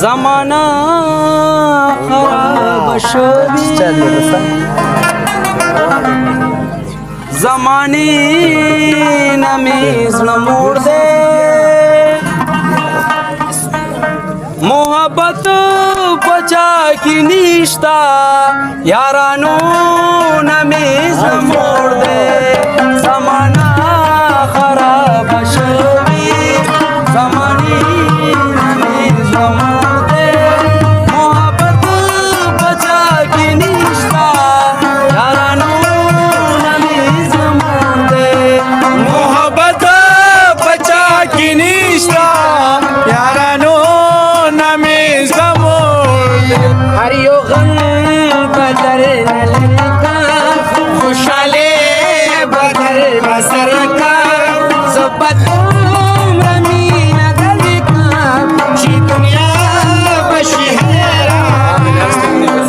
زمانہ خراب شوی زمانی نمیز نموڑ دے محبت بچا کی نشتا یارانو نمیز نموڑ دے زمانہ خراب شوی زمانی نمیز نموڑ دے محبت بچا کی نشتا یارانو نمیز نموڑ دے محبت بچا کی نشتا یارانو نمیز نموڑ دے ہر یو غم بدر نلکا خوشحالے بدر بسر کا زبط عمرمی نگر کا چی دنیا بشی حیران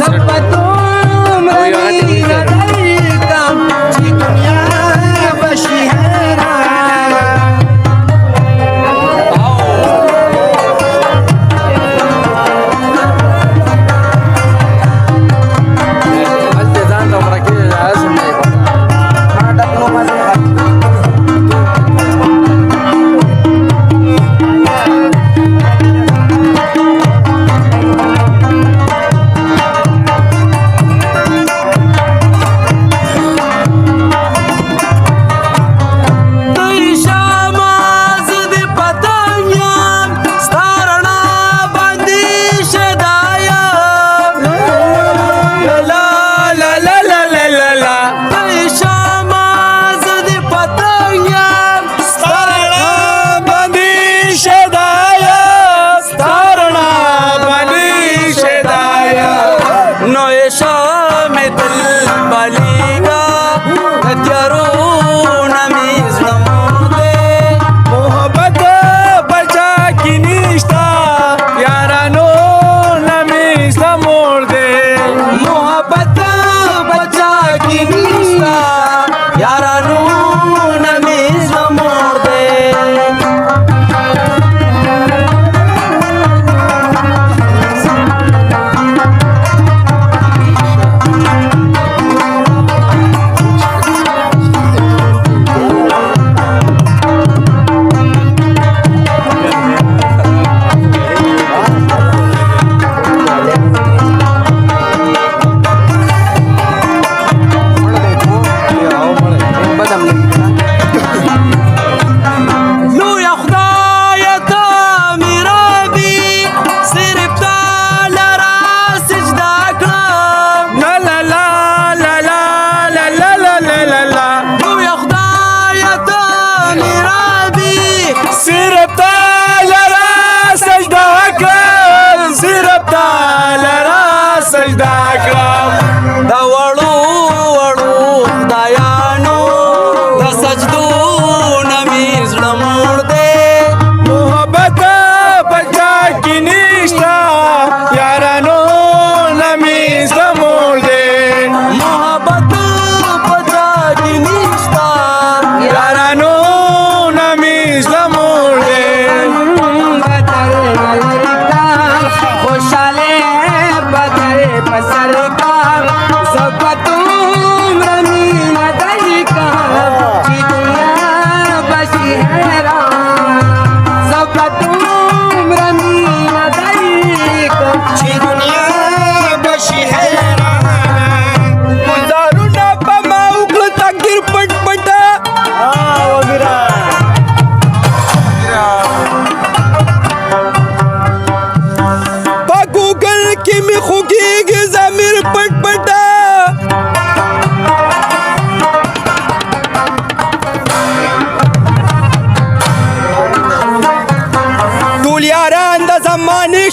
زبط عمرمی نگر کا چی دنیا بشی حیران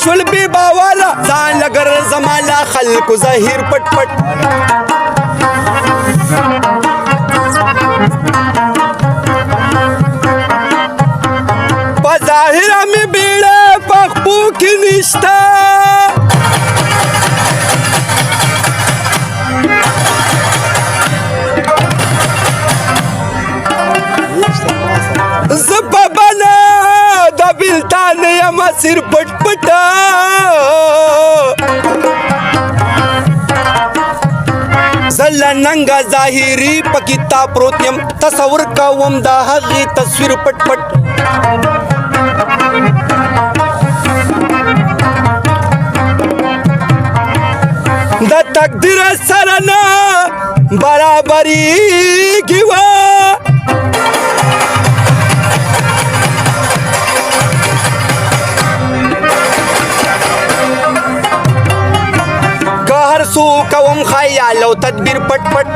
شل بی باوالا ځان لګر زمالا خلق ظاهر پټ پټ په ظاهر می بیړه پخپو کې نشتا زبابنا د بلتان یم سر پټ پټا ننګا ظاهري په کتاب پروت یم تصور کوم دا هغې تصویر پټ پټ د تقدیر سره نه برابرېږي وه که هر څو کوم خیال او تدبیر پټ پټ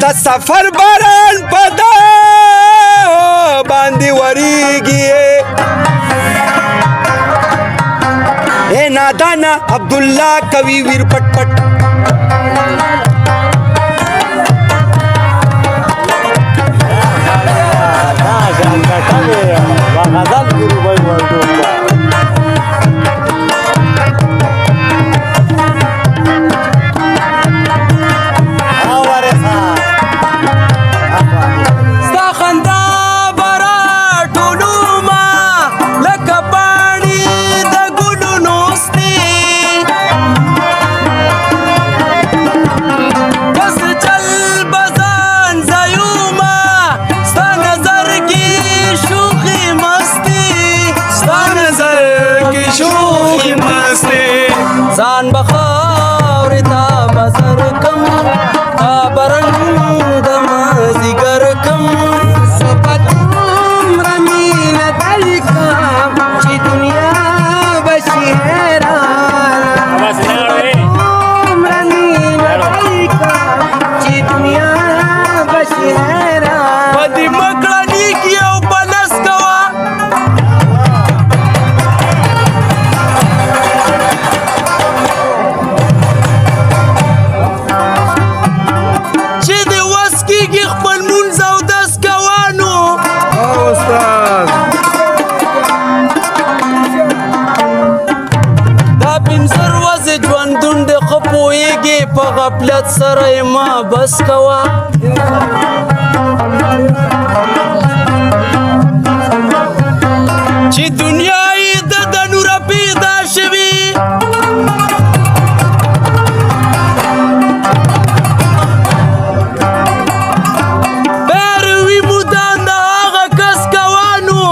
د سفر باران په دا باندې وریږي اے نادانا عبدالله کوي ویر پټ پټ ځان بخاورې تا بزر کم تا برنګ مازدیګر کم زه به دومره مینه دلې کړم چې دنیا به شي حیرانه دومره مینه دلې کړم چې دنیا به شي حیرانه په دې مه کړه نیکي او بلس کوه په غفلت سره ما بس کوا چې دنیا یې د نوره پیدا شوي پیروي مدام د هغه کس کوانو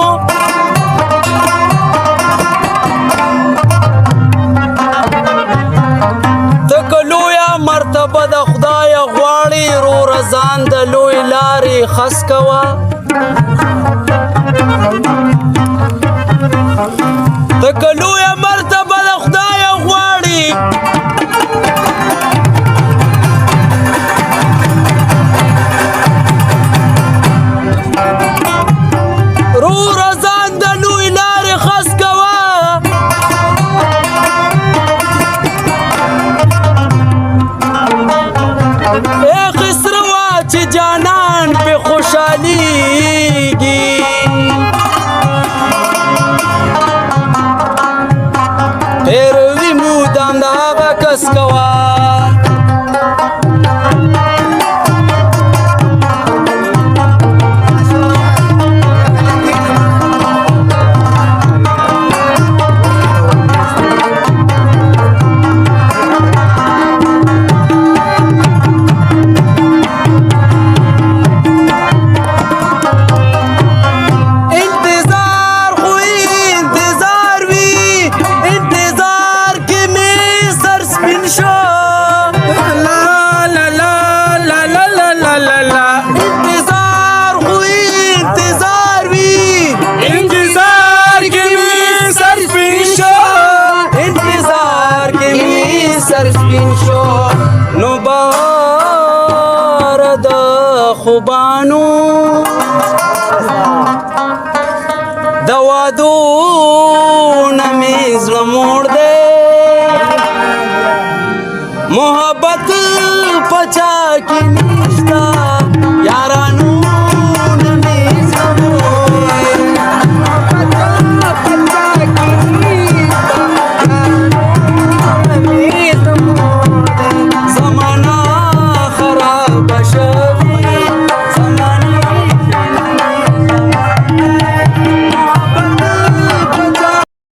مرتبه د خدای غواړي رو رضان د لوی لارې خس کوا د کلوی مرتبه د خدای غواړي رو رضان د لوی لارې خس کوا جانان پہ خوشحالیگی پیروی مودام دا آغا کس کوا نو بار د خوبانو د وادو نمی زړه موړ دی محبت پچا کې